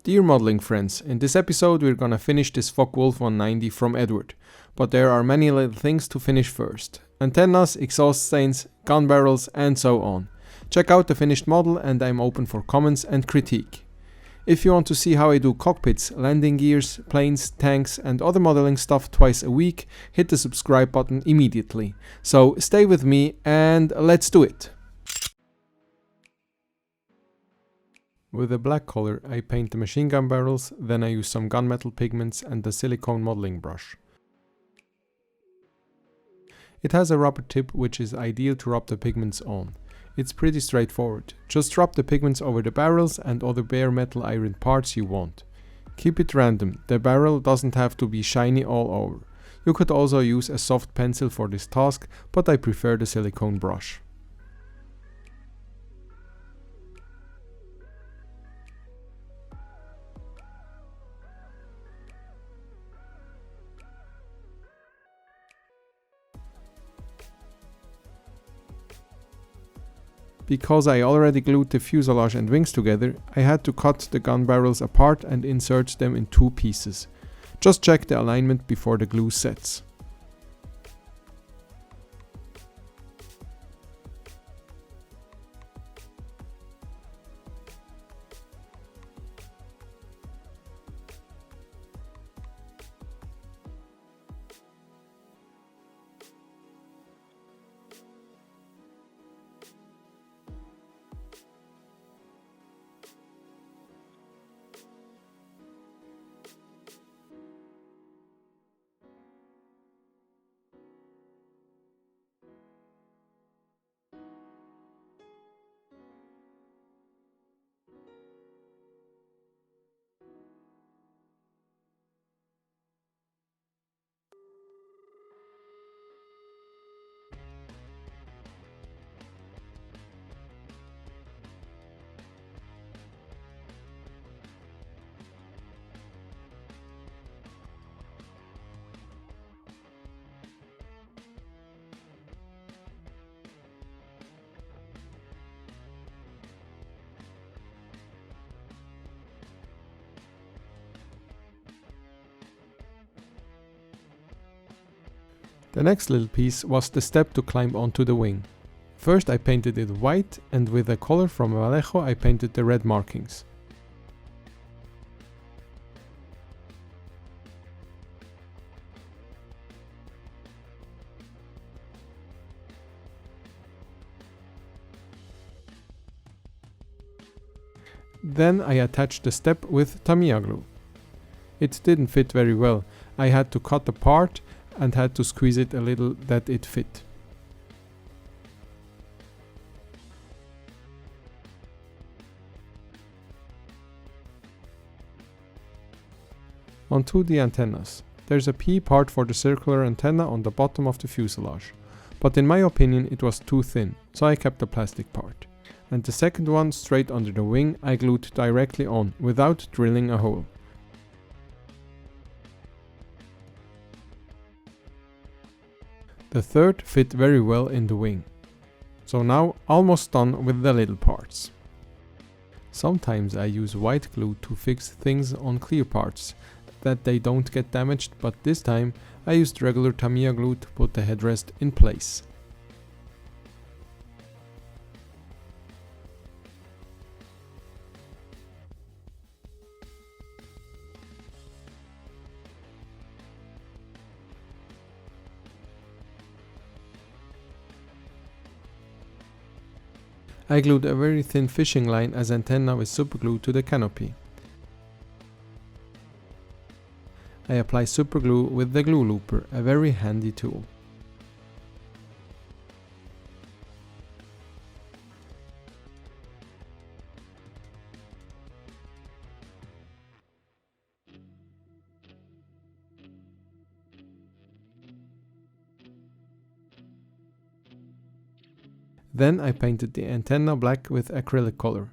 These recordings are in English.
Dear modeling friends, in this episode we're gonna finish this Focke Wulf 190 from Eduard, but there are many little things to finish first. Antennas, exhaust stains, gun barrels and so on. Check out the finished model and I'm open for comments and critique. If you want to see how I do cockpits, landing gears, planes, tanks and other modeling stuff twice a week, hit the subscribe button immediately. So stay with me and let's do it! With a black color I paint the machine gun barrels, then I use some gunmetal pigments and a silicone modeling brush. It has a rubber tip which is ideal to rub the pigments on. It's pretty straightforward. Just rub the pigments over the barrels and other bare metal iron parts you want. Keep it random, the barrel doesn't have to be shiny all over. You could also use a soft pencil for this task, but I prefer the silicone brush. Because I already glued the fuselage and wings together, I had to cut the gun barrels apart and insert them in two pieces. Just check the alignment before the glue sets. The next little piece was the step to climb onto the wing. First I painted it white and with a color from Vallejo I painted the red markings. Then I attached the step with Tamiya glue. It didn't fit very well. I had to cut the part and had to squeeze it a little that it fit. Onto the antennas. There's a P part for the circular antenna on the bottom of the fuselage, but in my opinion it was too thin, so I kept the plastic part. And the second one straight under the wing I glued directly on, without drilling a hole. The third fit very well in the wing. So now almost done with the little parts. Sometimes I use white glue to fix things on clear parts, that they don't get damaged, but this time I used regular Tamiya glue to put the headrest in place. I glued a very thin fishing line as antenna with superglue to the canopy. I apply superglue with the glue looper, a very handy tool. Then I painted the antenna black with acrylic color.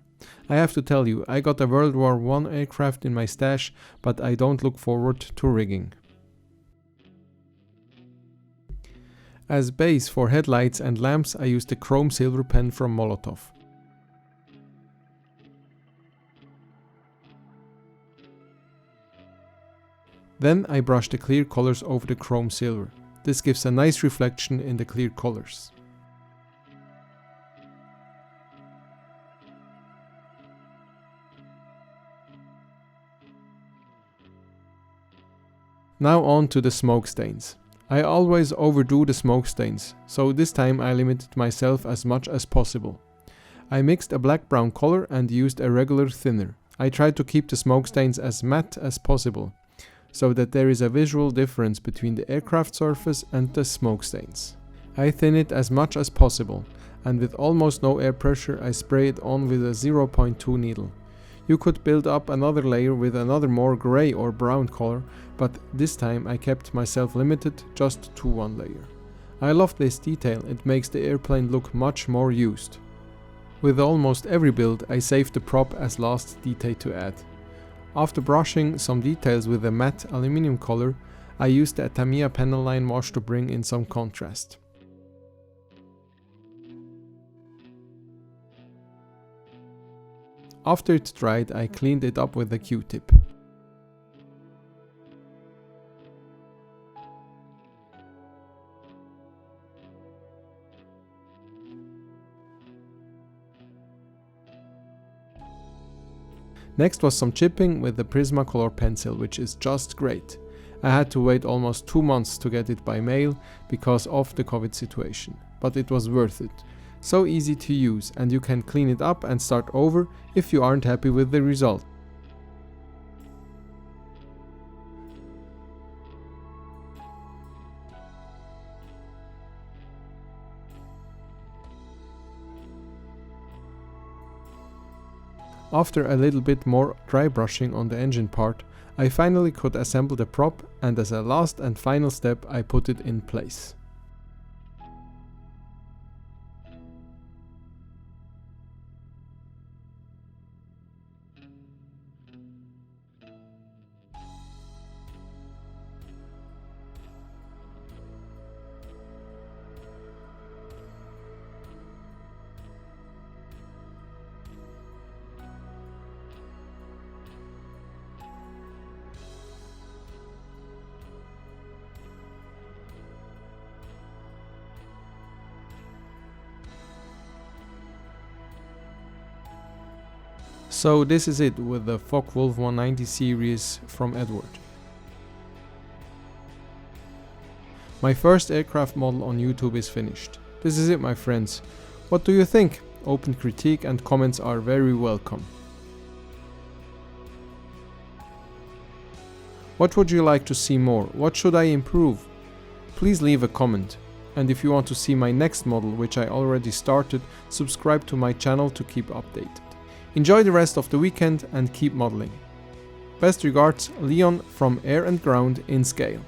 I have to tell you, I got a World War I aircraft in my stash, but I don't look forward to rigging. As base for headlights and lamps I used the chrome silver pen from Molotov. Then I brush the clear colors over the chrome silver. This gives a nice reflection in the clear colors. Now on to the smoke stains. I always overdo the smoke stains, so this time I limited myself as much as possible. I mixed a black-brown color and used a regular thinner. I tried to keep the smoke stains as matte as possible, so that there is a visual difference between the aircraft surface and the smoke stains. I thin it as much as possible, and with almost no air pressure I spray it on with a 0.2 needle. You could build up another layer with another more grey or brown color, but this time I kept myself limited just to one layer. I love this detail, it makes the airplane look much more used. With almost every build I save the prop as last detail to add. After brushing some details with a matte aluminium color, I used the Tamiya panel line wash to bring in some contrast. After it dried, I cleaned it up with a Q-tip. Next was some chipping with the Prismacolor pencil, which is just great. I had to wait almost 2 months to get it by mail because of the COVID situation, but it was worth it. So easy to use, and you can clean it up and start over if you aren't happy with the result. After a little bit more dry brushing on the engine part, I finally could assemble the prop, and as a last and final step I put it in place. So this is it with the Focke Wulf 190 series from Eduard. My first aircraft model on YouTube is finished. This is it, my friends. What do you think? Open critique and comments are very welcome. What would you like to see more? What should I improve? Please leave a comment. And if you want to see my next model, which I already started, subscribe to my channel to keep updated. Enjoy the rest of the weekend and keep modeling. Best regards, Leon from Air and Ground in Scale.